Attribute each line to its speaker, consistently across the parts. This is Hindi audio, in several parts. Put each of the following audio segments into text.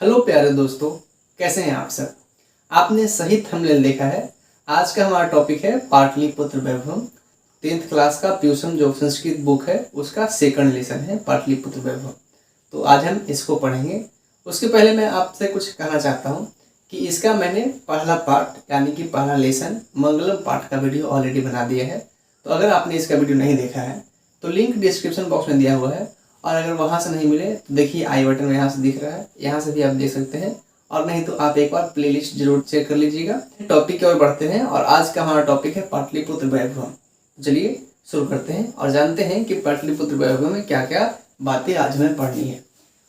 Speaker 1: हेलो प्यारे दोस्तों, कैसे हैं आप सब। आपने सही थंबनेल देखा है। आज का हमारा टॉपिक है पाटलिपुत्र वैभव। 10th क्लास का प्यूसम जो संस्कृत बुक है उसका सेकंड लेसन है पाटलिपुत्र वैभव। तो आज हम इसको पढ़ेंगे। उसके पहले मैं आपसे कुछ कहना चाहता हूँ कि इसका मैंने पहला पार्ट यानी कि पहला लेसन मंगलम पाठ का वीडियो ऑलरेडी बना दिया है। तो अगर आपने इसका वीडियो नहीं देखा है तो लिंक डिस्क्रिप्शन बॉक्स में दिया हुआ है, और अगर वहाँ से नहीं मिले तो देखिए आई बटन में यहाँ से दिख रहा है, यहाँ से भी आप देख सकते हैं, और नहीं तो आप एक बार प्लेलिस्ट जरूर चेक कर लीजिएगा। टॉपिक की ओर बढ़ते हैं और आज का हमारा टॉपिक है पाटलिपुत्र वैभव। चलिए शुरू करते हैं और जानते हैं कि पाटलिपुत्र वैभव में क्या क्या बातें आज हमें पढ़नी है।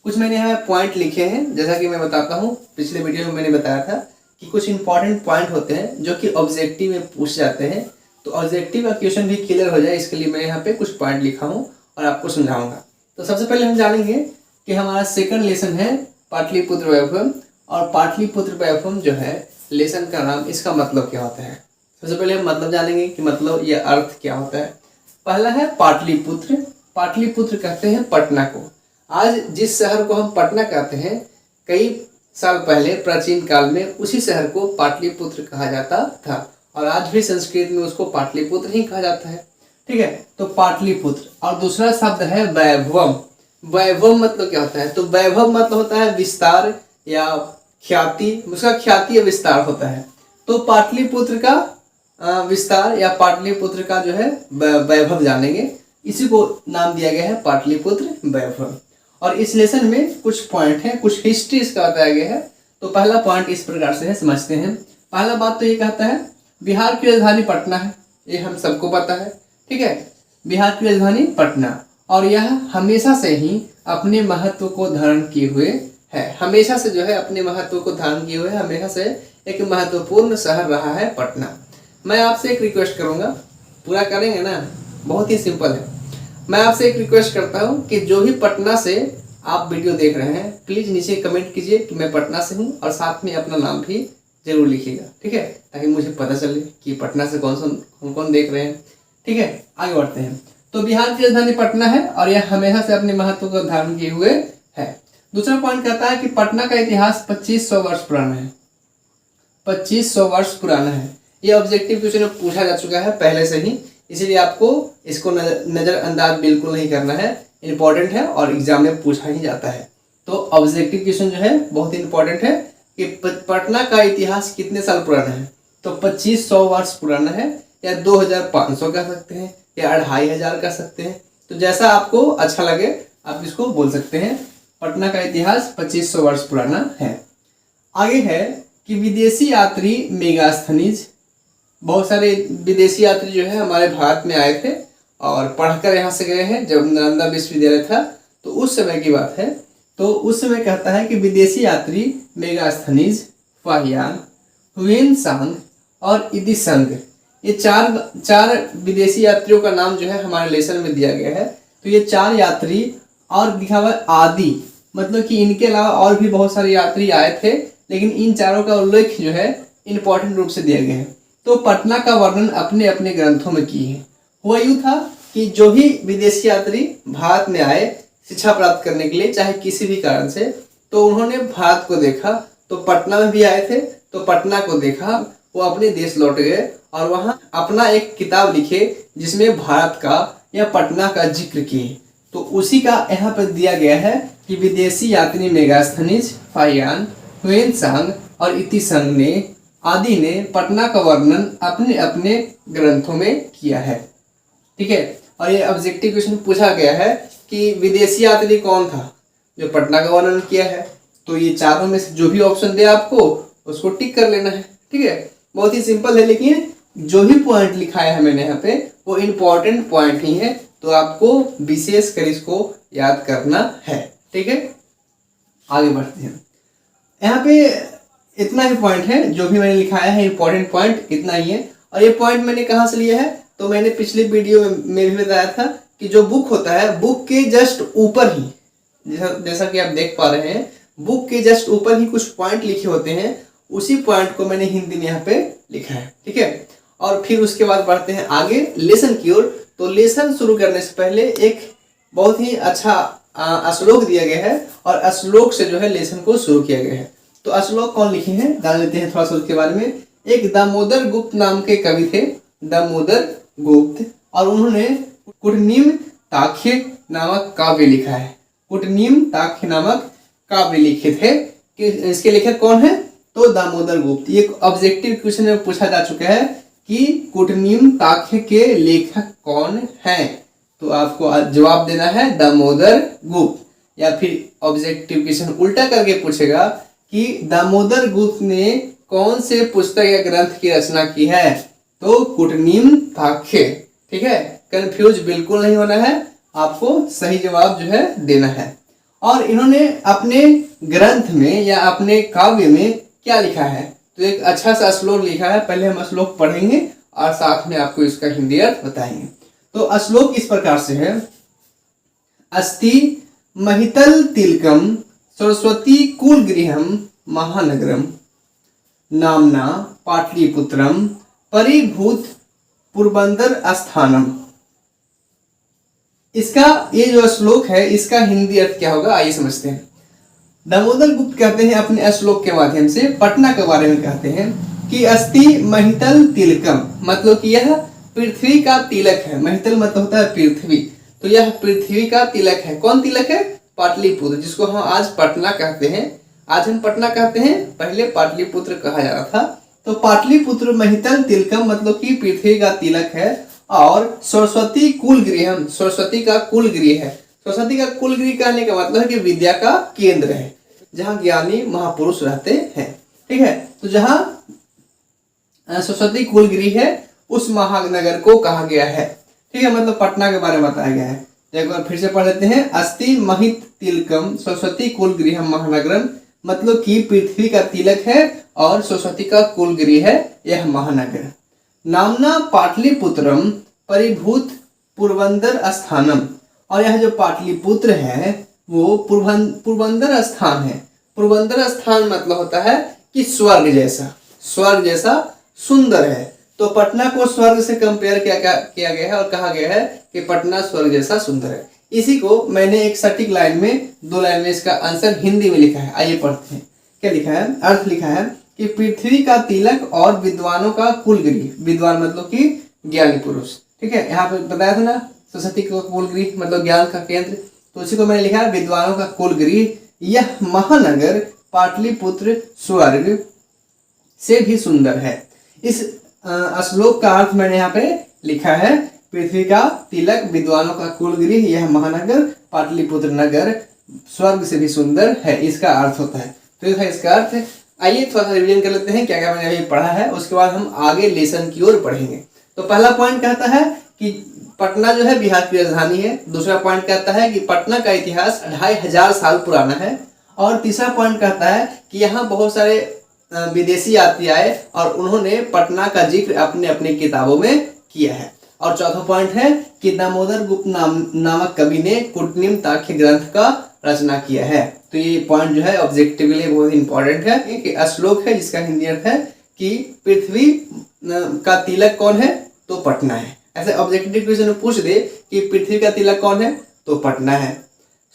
Speaker 1: कुछ मैंने यहाँ पॉइंट लिखे हैं, जैसा कि मैं बताता हूँ। पिछले वीडियो में मैंने बताया था कि कुछ इंपॉर्टेंट पॉइंट होते हैं जो कि ऑब्जेक्टिव में पूछ जाते हैं। तो ऑब्जेक्टिव का क्वेश्चन भी क्लियर हो जाए इसके लिए मैं यहाँ पे कुछ पॉइंट लिखा हूँ और आपको समझाऊंगा। तो सबसे पहले हम जानेंगे कि हमारा सेकंड लेसन है पाटलिपुत्र वैभव, और पाटलिपुत्र वैभव जो है लेसन का नाम, इसका मतलब क्या होता है। सबसे पहले हम मतलब जानेंगे कि मतलब या अर्थ क्या होता है। पहला है पाटलिपुत्र। पाटलिपुत्र कहते हैं पटना को। आज जिस शहर को हम पटना कहते हैं, कई साल पहले प्राचीन काल में उसी शहर को पाटलिपुत्र कहा जाता था, और आज भी संस्कृत में उसको पाटलिपुत्र ही कहा जाता है। ठीक है, तो पाटलिपुत्र। और दूसरा शब्द है वैभवम। वैभव मतलब क्या होता है, तो वैभव मतलब होता है विस्तार या ख्याति, उसका ख्याति या विस्तार होता है। तो पाटलिपुत्र का विस्तार या पाटलिपुत्र का जो है वैभव जानेंगे, इसी को नाम दिया गया है पाटलिपुत्र वैभव। और इस लेसन में कुछ पॉइंट है, कुछ हिस्ट्री इसका बताया गया है। तो पहला पॉइंट इस प्रकार से है, समझते हैं। पहला बात तो ये कहता है बिहार की राजधानी पटना है, ये हम सबको पता है। ठीक है, बिहार की राजधानी पटना, और यह हमेशा से ही अपने महत्व को धारण किए हुए है। हमेशा से जो है अपने महत्व को धारण किए हुए, हमेशा से एक महत्वपूर्ण शहर रहा है पटना। मैं आपसे एक रिक्वेस्ट करूंगा, पूरा करेंगे ना, बहुत ही सिंपल है। मैं आपसे एक रिक्वेस्ट करता हूँ कि जो भी पटना से आप वीडियो देख रहे हैं, प्लीज नीचे कमेंट कीजिए कि मैं पटना से हूँ, और साथ में अपना नाम भी जरूर लिखिएगा। ठीक है, ताकि मुझे पता चले कि पटना से कौन कौन देख रहे हैं। ठीक है, आगे बढ़ते हैं। तो बिहार की राजधानी पटना है और यह हमेशा से अपने महत्व को धारण किए हुए है। दूसरा पॉइंट कहता है कि पटना का इतिहास 2500 वर्ष पुराना है। 2500 वर्ष पुराना है। यह ऑब्जेक्टिव क्वेश्चन में पूछा जा चुका है पहले से ही, इसलिए आपको इसको नजरअंदाज बिल्कुल नहीं करना है। इंपॉर्टेंट है और एग्जाम में पूछा ही जाता है। तो ऑब्जेक्टिव क्वेश्चन जो है बहुत इंपॉर्टेंट है कि पटना का इतिहास कितने साल पुराना है। तो 2500 वर्ष पुराना है, या 2500 कह सकते हैं, या 2500 कह सकते हैं। तो जैसा आपको अच्छा लगे आप इसको बोल सकते हैं। पटना का इतिहास 2500 वर्ष पुराना है। आगे है कि विदेशी यात्री मेगास्थनीज। बहुत सारे विदेशी यात्री जो है हमारे भारत में आए थे और पढ़कर यहाँ से गए हैं। जब नालंदा विश्वविद्यालय था तो उस समय की बात है। तो उस समय कहता है कि विदेशी यात्री मेगास्थनीज, फाहियान, हुएनसांग और इदिसंग, ये चार विदेशी यात्रियों का नाम जो है हमारे लेसन में दिया गया है। तो ये 4 यात्री, और लिखा हुआ आदि, मतलब कि इनके अलावा और भी बहुत सारे यात्री आए थे, लेकिन इन चारों का उल्लेख जो है इंपॉर्टेंट रूप से दिया गया है। तो पटना का वर्णन अपने अपने ग्रंथों में किए हैं। हुआ यूँ था कि जो भी विदेशी यात्री भारत में आए शिक्षा प्राप्त करने के लिए, चाहे किसी भी कारण से, तो उन्होंने भारत को देखा। तो पटना में भी आए थे, तो पटना को देखा, वो अपने देश लौट गए और वहाँ अपना एक किताब लिखे जिसमें भारत का या पटना का जिक्र किए। तो उसी का यहाँ पर दिया गया है कि विदेशी यात्री मेगास्थनीज, फाहियान, हुएनसांग और इतिसंग ने आदि ने पटना का वर्णन अपने अपने ग्रंथों में किया है। ठीक है, और ये ऑब्जेक्टिव क्वेश्चन पूछा गया है कि विदेशी यात्री कौन था जो पटना का वर्णन किया है। तो ये चारों में से जो भी ऑप्शन दे आपको उसको टिक कर लेना है। ठीक है, बहुत ही सिंपल है, लेकिन जो भी पॉइंट लिखा है मैंने यहाँ पे वो इम्पोर्टेंट पॉइंट ही है, तो आपको विशेष कर इसको याद करना है। ठीक है, आगे बढ़ते हैं। यहाँ पे इतना ही पॉइंट है, जो भी मैंने लिखाया है इंपॉर्टेंट पॉइंट इतना ही है। और ये पॉइंट मैंने कहाँ से लिया है, तो मैंने पिछले वीडियो में भी बताया था कि जो बुक होता है, बुक के जस्ट ऊपर ही, जैसा कि आप देख पा रहे हैं, बुक के जस्ट ऊपर ही कुछ पॉइंट लिखे होते हैं। उसी पॉइंट को मैंने हिंदी में यहाँ पे लिखा है। ठीक है, और फिर उसके बाद बढ़ते हैं आगे लेसन की ओर। तो लेसन शुरू करने से पहले एक बहुत ही अच्छा श्लोक दिया गया है और श्लोक से जो है लेसन को शुरू किया गया है। तो श्लोक कौन लिखे हैं जान लेते हैं थोड़ा सा उसके बारे में। एक दामोदर गुप्त नाम के कवि थे, दामोदर गुप्त, और उन्होंने कुटनीम ताख्य नामक काव्य लिखा है। कुटनीम ताख्य नामक काव्य लिखे थे। कि इसके लेखक कौन है? तो दामोदर गुप्त। ये ऑब्जेक्टिव क्वेश्चन में पूछा जा चुका है कि कुटनीम ताख्य के लेखक कौन हैं, तो आपको जवाब देना है दामोदर गुप्त। या फिर ऑब्जेक्टिव क्वेश्चन उल्टा करके पूछेगा कि दामोदर गुप्त ने कौन से पुस्तक या ग्रंथ की रचना की है, तो कुटनीम ताख्य। ठीक है, कंफ्यूज बिल्कुल नहीं होना है, आपको सही जवाब जो है देना है। और इन्होंने अपने ग्रंथ में या अपने काव्य में क्या लिखा है, तो एक अच्छा सा श्लोक लिखा है। पहले हम श्लोक पढ़ेंगे और साथ में आपको इसका हिंदी अर्थ बताएंगे। तो श्लोक इस प्रकार से है। अस्ति महितल तिलकम सरस्वती कुलगृहम महानगरम नामना पाटलिपुत्रम परिभूत पुरबंदर स्थानम। इसका ये जो श्लोक है इसका हिंदी अर्थ क्या होगा, आइए समझते हैं। दामोदर गुप्त कहते हैं अपने श्लोक के माध्यम से पटना के बारे में कहते हैं कि अस्ति महितल तिलकम, मतलब कि यह पृथ्वी का तिलक है। महितल मतलब होता है पृथ्वी, तो यह पृथ्वी का तिलक है। कौन तिलक है? पाटलिपुत्र, जिसको हम आज पटना कहते हैं। आज हम पटना कहते हैं, पहले पाटलिपुत्र कहा जा रहा था। तो पाटलिपुत्र महितल तिलकम मतलब कि पृथ्वी का तिलक है। और सरस्वती कुलगृहम, सरस्वती का कुलगृह है। सरस्वती का कुलगृह कहने का मतलब है कि विद्या का केंद्र है, जहाँ ज्ञानी महापुरुष रहते हैं। ठीक है, तो जहाँ सरस्वती कुलगृह है उस महानगर को कहा गया है। ठीक है, मतलब पटना के बारे में बताया गया है। एक बार फिर से पढ़ लेते हैं। अस्ति महित तिलकम सरस्वती कुलगृहम महानगरम, मतलब कि पृथ्वी का तिलक है और सरस्वती का कुलगृह है यह महानगर। नामना पाटलिपुत्रम परिभूत पुरबंदर स्थानम, और यह जो पाटलिपुत्र है वो पुरबंदर स्थान है। पुरबंदर स्थान मतलब होता है कि स्वर्ग जैसा, स्वर्ग जैसा सुंदर है। तो पटना को स्वर्ग से कंपेयर किया गया है और कहा गया है कि पटना स्वर्ग जैसा सुंदर है। इसी को मैंने एक सटीक लाइन में, 2 लाइन में इसका आंसर हिंदी में लिखा है। आइए पढ़ते हैं क्या लिखा है। अर्थ लिखा है कि पृथ्वी का तिलक और विद्वानों का कुलगृह। विद्वान मतलब कि ज्ञानी पुरुष। ठीक है, यहाँ पे बताया था ना सरस्वती का कुलगृह मतलब ज्ञान का केंद्र, तो उसी को मैंने लिखा है विद्वानों का कुलगृह। यह महानगर पाटलिपुत्र स्वर्ग से भी सुंदर है। इस श्लोक का अर्थ मैंने यहाँ पे लिखा है, पृथ्वी का तिलक विद्वानों का कुलगृह यह महानगर पाटलिपुत्र नगर स्वर्ग से भी सुंदर है, इसका अर्थ होता है। तो यह था इसका अर्थ। आइए थोड़ा सा रिवीजन कर लेते हैं क्या क्या मैंने अभी पढ़ा है, उसके बाद हम आगे लेसन की ओर बढ़ेंगे। तो पहला पॉइंट कहता है कि पटना जो है बिहार की राजधानी है। दूसरा पॉइंट कहता है कि पटना का इतिहास 2500 साल पुराना है। और तीसरा पॉइंट कहता है कि यहाँ बहुत सारे विदेशी यात्री आए और उन्होंने पटना का जिक्र अपने अपने किताबों में किया है। और चौथा पॉइंट है कि दामोदर गुप्त नामक कवि ने कुटनीम ताख्य ग्रंथ का रचना किया है। तो ये पॉइंट जो है ऑब्जेक्टिव के लिए बहुत इंपॉर्टेंट है कि श्लोक है जिसका हिंदी अर्थ है कि पृथ्वी का तिलक कौन है, तो पटना है। ऐसे ऑब्जेक्टिव क्वेश्चन में पूछ दे कि पृथ्वी का तिलक कौन है, तो पटना है।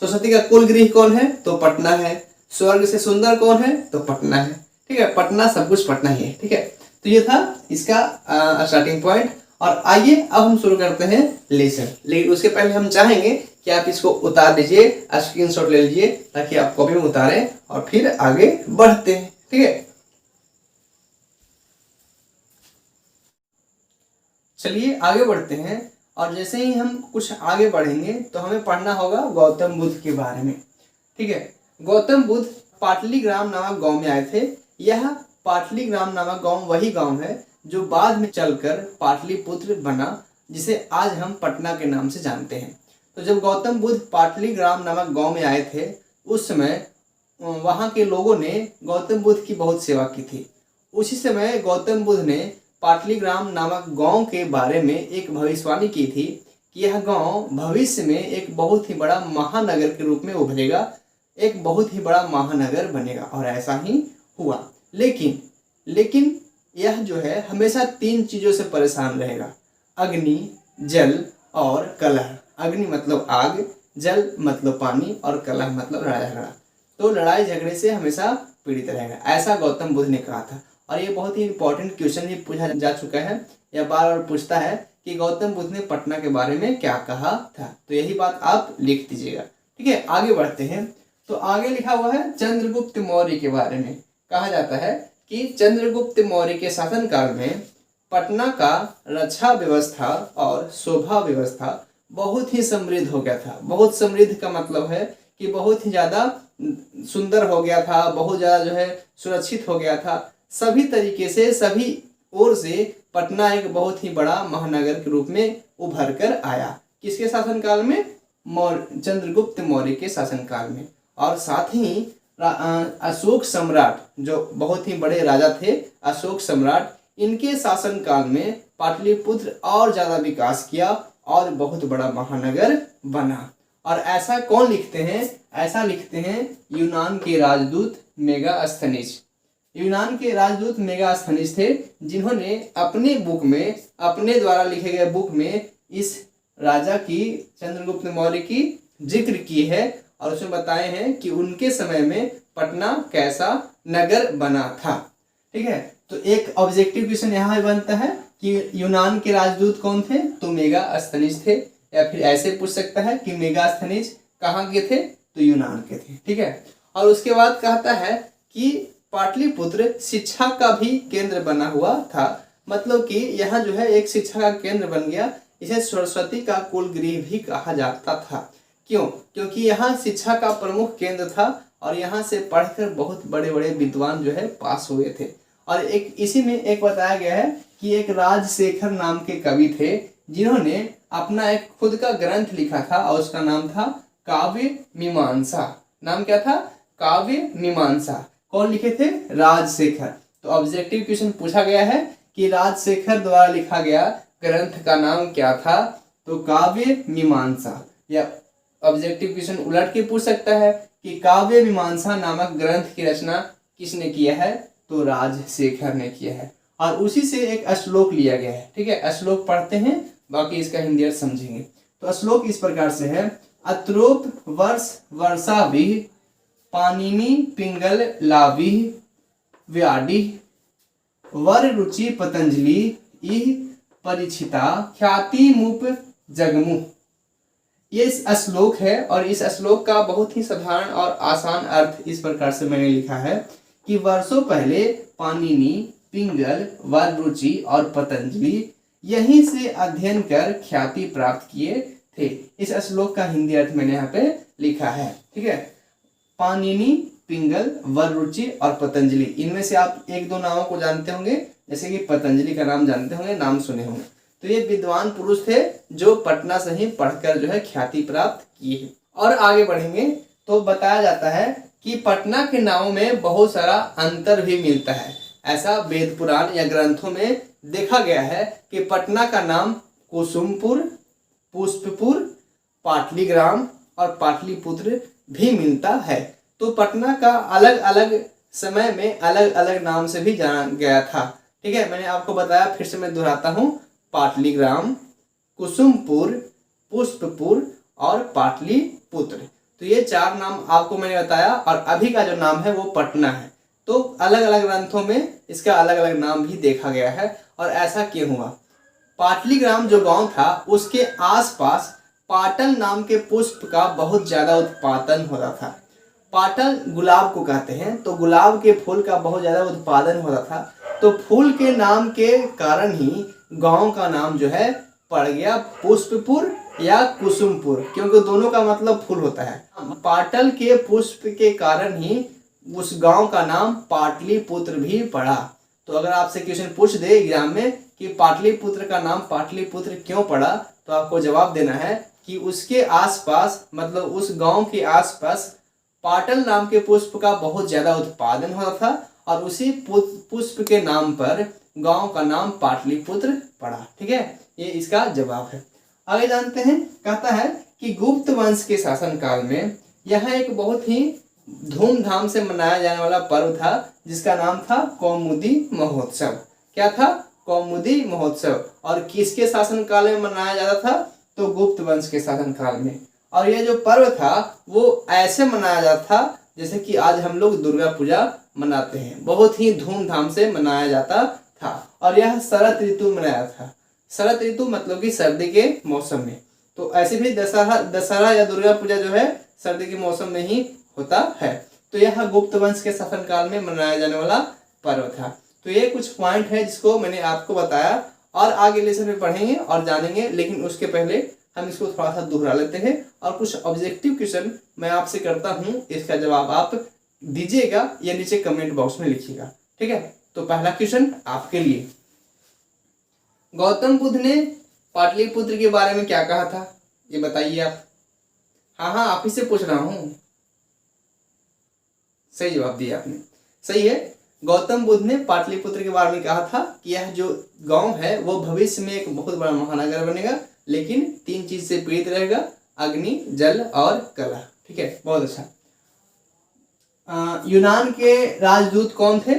Speaker 1: सरस्वती का कुलगृह कौन है, तो पटना है। स्वर्ग से सुंदर कौन है, तो पटना है। ठीक है, पटना सब कुछ पटना ही है। ठीक है, तो ये था इसका स्टार्टिंग पॉइंट। और आइए अब हम शुरू करते हैं लेसन। लेकिन उसके पहले हम चाहेंगे कि आप इसको उतार लीजिए, स्क्रीनशॉट ले लीजिए ताकि आप कॉपी में उतारें और फिर आगे बढ़ते हैं। ठीक है, चलिए आगे बढ़ते हैं। और जैसे ही हम कुछ आगे बढ़ेंगे तो हमें पढ़ना होगा गौतम बुद्ध के बारे में। ठीक है, गौतम बुद्ध पाटलिग्राम नामक गांव में आए थे। यह पाटलिग्राम नामक गांव वही गांव है जो बाद में चलकर पाटलिपुत्र बना, जिसे आज हम पटना के नाम से जानते हैं। तो जब गौतम बुद्ध पाटलिग्राम नामक गांव में आए थे उस समय वहां के लोगों ने गौतम बुद्ध की बहुत सेवा की थी। उसी समय गौतम बुद्ध ने पाटलिग्राम नामक गांव के बारे में एक भविष्यवाणी की थी कि यह गांव भविष्य में एक बहुत ही बड़ा महानगर के रूप में उभरेगा, एक बहुत ही बड़ा महानगर बनेगा। और ऐसा ही हुआ। लेकिन यह जो है हमेशा 3 चीजों से परेशान रहेगा, अग्नि, जल और कलह। अग्नि मतलब आग, जल मतलब पानी और कलह मतलब लड़ाई झगड़ा। तो लड़ाई झगड़े से हमेशा पीड़ित रहेगा, ऐसा गौतम बुद्ध ने कहा था। और ये बहुत ही इंपॉर्टेंट क्वेश्चन भी पूछा जा चुका है, या बार बार पूछता है कि गौतम बुद्ध ने पटना के बारे में क्या कहा था। तो यही बात आप लिख दीजिएगा। ठीक है, आगे बढ़ते हैं। तो आगे लिखा हुआ है चंद्रगुप्त मौर्य के बारे में। कहा जाता है कि चंद्रगुप्त मौर्य के शासनकाल में पटना का रक्षा व्यवस्था और शोभा व्यवस्था बहुत ही समृद्ध हो गया था। बहुत समृद्ध का मतलब है कि बहुत ही ज़्यादा सुंदर हो गया था, बहुत ज़्यादा जो है सुरक्षित हो गया था। सभी तरीके से, सभी ओर से पटना एक बहुत ही बड़ा महानगर के रूप में उभर कर आया। किसके शासनकाल में? चंद्रगुप्त मौर्य के शासनकाल में। और साथ ही अशोक सम्राट, जो बहुत ही बड़े राजा थे, अशोक सम्राट, इनके शासनकाल में पाटलिपुत्र और ज़्यादा विकास किया और बहुत बड़ा महानगर बना। और ऐसा कौन लिखते हैं? ऐसा लिखते हैं यूनान के राजदूत मेगास्थनीज। यूनान के राजदूत मेगास्थनीज थे, जिन्होंने अपने बुक में, अपने द्वारा लिखे गए बुक में इस राजा की, चंद्रगुप्त मौर्य की जिक्र की है और उसमें बताए हैं कि उनके समय में पटना कैसा नगर बना था। ठीक है, तो एक ऑब्जेक्टिव क्वेश्चन यहाँ भी बनता है कि यूनान के राजदूत कौन थे? तो मेगास्थनीज थे। या फिर ऐसे पूछ सकता है कि मेगास्थनीज कहाँ के थे? तो यूनान के थे। ठीक है, और उसके बाद कहता है कि पाटलिपुत्र शिक्षा का भी केंद्र बना हुआ था। मतलब कि यहाँ जो है एक शिक्षा का केंद्र बन गया। इसे सरस्वती का कुलगृह भी कहा जाता था। क्यों? क्योंकि यहाँ शिक्षा का प्रमुख केंद्र था और यहाँ से पढ़कर बहुत बड़े बड़े विद्वान जो है पास हुए थे। और एक इसी में एक बताया गया है कि एक राजशेखर नाम के कवि थे, जिन्होंने अपना एक खुद का ग्रंथ लिखा था और उसका नाम था काव्य मीमांसा। नाम क्या था? काव्य मीमांसा। कौन लिखे थे? राजशेखर। तो ऑब्जेक्टिव क्वेश्चन पूछा गया है कि राजशेखर द्वारा लिखा गया ग्रंथ का नाम क्या था? तो काव्य मीमांसा। या ऑब्जेक्टिव क्वेश्चन उलट के पूछ सकता है कि काव्य मीमांसा नामक ग्रंथ की रचना किसने किया है? तो राजशेखर ने किया है। और उसी से एक श्लोक लिया गया है। ठीक है, श्लोक पढ़ते हैं, बाकी इसका हिंदी अर्थ समझेंगे। तो श्लोक इस प्रकार से है, अत्रोप वर्ष वर्षाभिः पाणिनि पिंगल लाभिः व्याडिः वर रुचि पतंजलि इह परिचिता ख्याति मुप जगमु। ये इस श्लोक है और इस श्लोक का बहुत ही साधारण और आसान अर्थ इस प्रकार से मैंने लिखा है कि वर्षों पहले पाणिनि, पिंगल, वररुचि और पतंजलि यहीं से अध्ययन कर ख्याति प्राप्त किए थे। इस श्लोक का हिंदी अर्थ मैंने यहाँ पे लिखा है। ठीक है, पाणिनि, पिंगल, वररुचि और पतंजलि, इनमें से आप एक दो नामों को जानते होंगे, जैसे कि पतंजलि का नाम जानते होंगे, नाम सुने होंगे। तो ये विद्वान पुरुष थे जो पटना से ही पढ़कर जो है ख्याति प्राप्त किए। और आगे बढ़ेंगे तो बताया जाता है कि पटना के नामों में बहुत सारा अंतर भी मिलता है। ऐसा वेद पुराण या ग्रंथों में देखा गया है कि पटना का नाम कुसुमपुर, पुष्पपुर, पाटलीग्राम और पाटलिपुत्र भी मिलता है। तो पटना का अलग अलग समय में अलग अलग नाम से भी जाना गया था। ठीक है, मैंने आपको बताया, फिर से मैं दोहराता हूँ, पाटलीग्राम, कुसुमपुर, पुष्पपुर और पाटलिपुत्र। तो ये चार नाम आपको मैंने बताया और अभी का जो नाम है वो पटना है। तो अलग अलग ग्रंथों में इसका अलग अलग नाम भी देखा गया है। और ऐसा क्यों हुआ? पाटलीग्राम जो गांव था उसके आसपास पाटल नाम के पुष्प का बहुत ज़्यादा उत्पादन होता था। पाटल गुलाब को कहते हैं, तो गुलाब के फूल का बहुत ज़्यादा उत्पादन होता था। तो फूल के नाम के कारण ही गांव का नाम जो है पड़ गया पुष्पपुर या कुसुमपुर, क्योंकि दोनों का मतलब फूल होता है। पाटल के पुष्प के कारण ही उस गांव का नाम पाटलिपुत्र भी पड़ा। तो अगर आपसे क्वेश्चन पूछ दे एग्जाम में कि पाटलिपुत्र का नाम पाटलिपुत्र क्यों पड़ा, तो आपको जवाब देना है कि उसके आसपास, मतलब उस गांव के आसपास पाटल नाम के पुष्प का बहुत ज्यादा उत्पादन होता था और उसी पुष्प के नाम पर गांव का नाम पाटलिपुत्र पड़ा। ठीक है, ये इसका जवाब है। आगे जानते हैं, कहता है कि गुप्त वंश के शासनकाल में यहाँ एक बहुत ही धूमधाम से मनाया जाने वाला पर्व था जिसका नाम था कौमुदी महोत्सव। क्या था? कौमुदी महोत्सव। और किसके शासनकाल में मनाया जाता था? तो गुप्त वंश के शासनकाल में। और यह जो पर्व था वो ऐसे मनाया जाता था जैसे कि आज हम लोग दुर्गा पूजा मनाते हैं, बहुत ही धूमधाम से मनाया जाता था। और यह शरद ऋतु में मनाया था। शरद ऋतु मतलब कि सर्दी के मौसम में। तो ऐसे भी दशहरा या दुर्गा पूजा जो है सर्दी के मौसम में ही होता है। तो यह गुप्त वंश के शासन काल में मनाया जाने वाला पर्व था। तो ये कुछ पॉइंट है जिसको मैंने आपको बताया, और आगे लेसन में पढ़ेंगे और जानेंगे, लेकिन उसके पहले हम इसको थोड़ा सा दोहरा लेते हैं और कुछ ऑब्जेक्टिव क्वेश्चन मैं आपसे करता हूँ, इसका जवाब आप दीजिएगा या नीचे कमेंट बॉक्स में लिखिएगा, ठीक है। तो पहला क्वेश्चन आपके लिए, गौतम बुद्ध ने पाटलिपुत्र के बारे में क्या कहा था, ये बताइए आप। हाँ, आप ही से पूछ रहा हूँ। सही जवाब दिया आपने, सही है। गौतम बुद्ध ने पाटलिपुत्र के बारे में कहा था कि यह जो गांव है वो भविष्य में एक बहुत बड़ा महानगर बनेगा, लेकिन 3 चीज से पीड़ित रहेगा, अग्नि, जल और कला, ठीक है, बहुत अच्छा। यूनान के राजदूत कौन थे,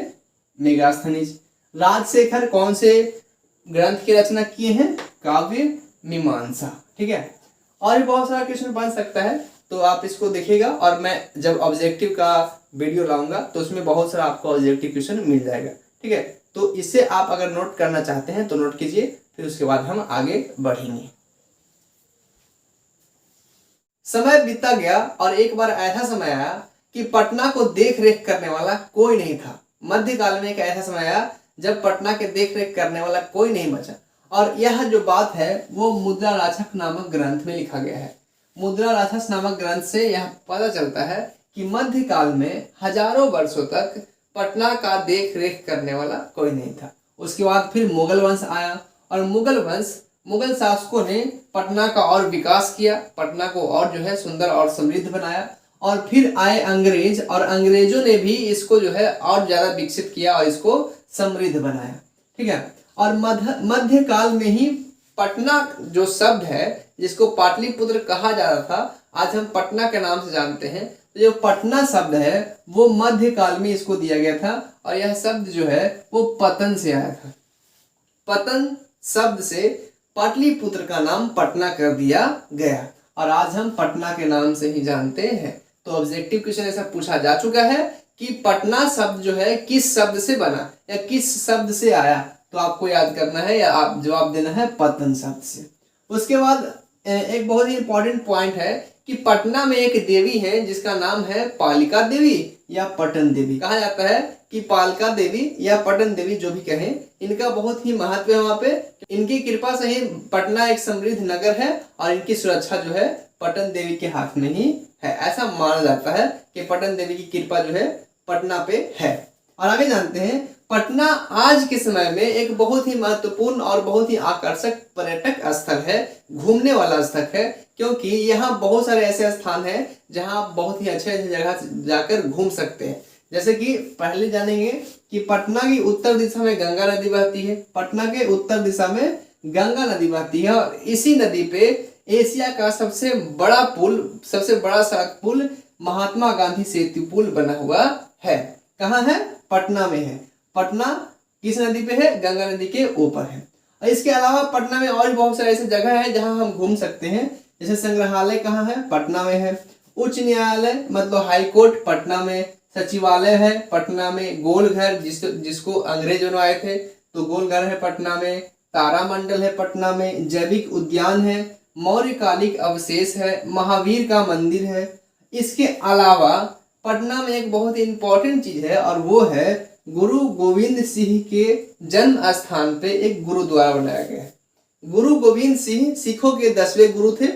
Speaker 1: मेगास्थनीज। राजशेखर कौन से ग्रंथ की रचना किए हैं, काव्य मीमांसा, ठीक है। और भी बहुत सारा क्वेश्चन बन सकता है, तो आप इसको देखिएगा, और मैं जब ऑब्जेक्टिव का वीडियो लाऊंगा तो उसमें बहुत सारा आपको ऑब्जेक्टिव क्वेश्चन मिल जाएगा, ठीक है। तो इससे आप अगर नोट करना चाहते हैं तो नोट कीजिए, फिर उसके बाद हम आगे बढ़ेंगे। समय बीतता गया और एक बार ऐसा समय आया कि पटना को देख रेख करने वाला कोई नहीं था। मध्यकाल में एक ऐसा समय आया जब पटना के देख रेख करने वाला कोई नहीं बचा, और यह जो बात है वो मुद्रा राक्षस नामक ग्रंथ में लिखा गया है। मुद्रा राक्षस नामक ग्रंथ से यह पता चलता है कि मध्यकाल में हजारों वर्षों तक पटना का देख रेख करने वाला कोई नहीं था। उसके बाद फिर मुगल वंश आया, और मुगल शासकों ने पटना का और विकास किया, पटना को और जो है सुंदर और समृद्ध बनाया। और फिर आए अंग्रेज, और अंग्रेजों ने भी इसको जो है और ज्यादा विकसित किया और इसको समृद्ध बनाया, ठीक है। और मध्यकाल में ही पटना जो शब्द है जिसको पाटलिपुत्र कहा जा रहा था, आज हम पटना के नाम से जानते हैं। तो जो पटना शब्द है वो मध्यकाल में इसको दिया गया था, और यह शब्द जो है वो पतन से आया था। पतन शब्द से पाटलिपुत्र का नाम पटना कर दिया गया, और आज हम पटना के नाम से ही जानते हैं। तो ऑब्जेक्टिव क्वेश्चन ऐसा पूछा जा चुका है कि पटना शब्द जो है किस शब्द से बना या किस शब्द से आया, तो आपको याद करना है या आप जवाब देना है पतन शब्द से। उसके बाद एक बहुत ही इंपॉर्टेंट पॉइंट है कि पटना में एक देवी है जिसका नाम है पालिका देवी या पटन देवी। कहा जाता है कि पालिका देवी या पटन देवी जो भी कहें, इनका बहुत ही महत्व है वहां पे। इनकी कृपा से ही पटना एक समृद्ध नगर है, और इनकी सुरक्षा जो है पटन देवी के हाथ में ही है। ऐसा माना जाता है कि पटन देवी की कृपा जो है पटना पे है। और आगे जानते हैं, पटना आज के समय में एक बहुत ही महत्वपूर्ण और बहुत ही आकर्षक पर्यटक स्थल है, घूमने वाला स्थल है, क्योंकि यहाँ बहुत सारे ऐसे स्थान हैं जहाँ बहुत ही अच्छे अच्छे जगह जाकर घूम सकते हैं। जैसे कि पहले जानेंगे कि पटना की उत्तर दिशा में गंगा नदी बहती है। पटना के उत्तर दिशा में गंगा नदी बहती है, और इसी नदी पे एशिया का सबसे बड़ा सड़क पुल महात्मा गांधी सेतु पुल बना हुआ है। कहाँ है, पटना में है। पटना किस नदी पे है, गंगा नदी के ऊपर है। और इसके अलावा पटना में और बहुत सारे ऐसे जगह है जहां हम घूम सकते हैं। जैसे संग्रहालय कहाँ है, पटना में है। उच्च न्यायालय मतलब हाई कोर्ट पटना में। सचिवालय है पटना में। गोल घर जिसको अंग्रेज बनवाए थे, तो गोल घर है पटना में। तारामंडल है पटना में। जैविक उद्यान है। मौर्यकालिक अवशेष है। महावीर का मंदिर है। इसके अलावा पटना में एक बहुत ही इंपॉर्टेंट चीज है, और वो है गुरु गोविंद सिंह के जन्म स्थान पे एक गुरुद्वारा बनाया गया है। गुरु गोविंद सिंह सिखों के 10वें गुरु थे,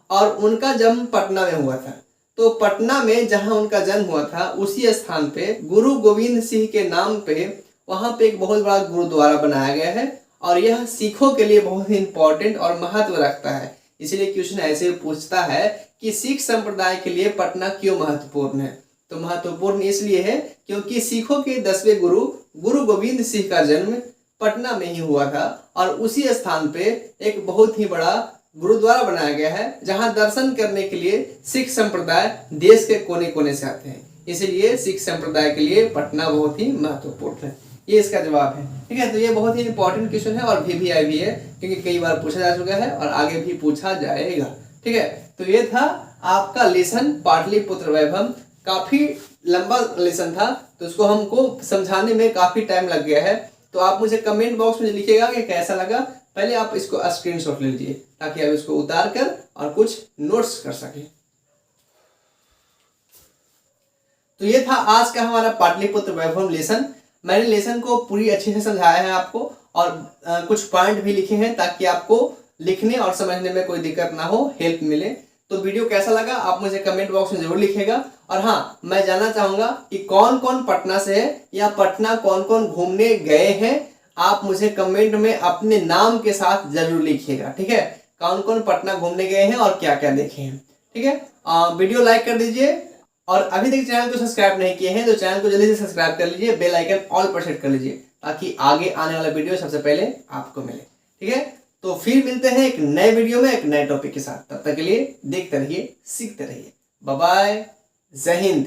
Speaker 1: और उनका जन्म पटना में हुआ था। तो पटना में जहां उनका जन्म हुआ था उसी स्थान पे गुरु गोविंद सिंह के नाम पे वहां पे एक बहुत बड़ा गुरुद्वारा बनाया गया है, और यह सिखों के लिए बहुत ही इंपॉर्टेंट और महत्व रखता है। इसलिए क्वेश्चन ऐसे पूछता है कि सिख संप्रदाय के लिए पटना क्यों महत्वपूर्ण है। तो महत्वपूर्ण इसलिए है क्योंकि सिखों के 10वें गुरु गोविंद सिंह का जन्म पटना में ही हुआ था, और उसी स्थान पे एक बहुत ही बड़ा गुरुद्वारा बनाया गया है जहां दर्शन करने के लिए सिख संप्रदाय देश के कोने कोने से आते हैं। इसलिए सिख संप्रदाय के लिए पटना बहुत ही महत्वपूर्ण है। ये इसका जवाब है, ठीक है। तो ये बहुत ही इंपॉर्टेंट क्वेश्चन है और VVI भी है, क्योंकि कई बार पूछा जा चुका है और आगे भी पूछा जाएगा, ठीक है। तो ये था आपका लेसन पाटलिपुत्र वैभव। काफी लंबा लेसन था तो उसको हमको समझाने में काफी टाइम लग गया है। तो आप मुझे कमेंट बॉक्स में लिखिएगा कि कैसा लगा। पहले आप इसको स्क्रीनशॉट ले लीजिए ताकि आप इसको उतार कर और कुछ नोट्स कर सकें। तो ये था आज का हमारा पाटलिपुत्र वैभव लेसन। मैंने लेसन को पूरी अच्छे से समझाया है आपको और कुछ पॉइंट भी लिखे हैं ताकि आपको लिखने और समझने में कोई दिक्कत ना हो, हेल्प मिले। तो वीडियो कैसा लगा आप मुझे कमेंट बॉक्स में जरूर लिखिएगा। और हाँ, मैं जानना चाहूंगा कि कौन कौन पटना से है या पटना कौन कौन घूमने गए हैं। आप मुझे कमेंट में अपने नाम के साथ जरूर लिखिएगा, ठीक है। कौन कौन पटना घूमने गए हैं और क्या क्या देखे हैं, ठीक है। वीडियो लाइक कर दीजिए और अभी तक चैनल को सब्सक्राइब नहीं किए हैं तो चैनल को जल्दी से सब्सक्राइब कर लीजिए, बेल आइकन ऑल पर सेट कर लीजिए ताकि आगे आने वाला वीडियो सबसे पहले आपको मिले, ठीक है। तो फिर मिलते हैं एक नए वीडियो में एक नए टॉपिक के साथ। तब तक के लिए देखते रहिए, सीखते रहिए। बाय बाय, जय हिंद।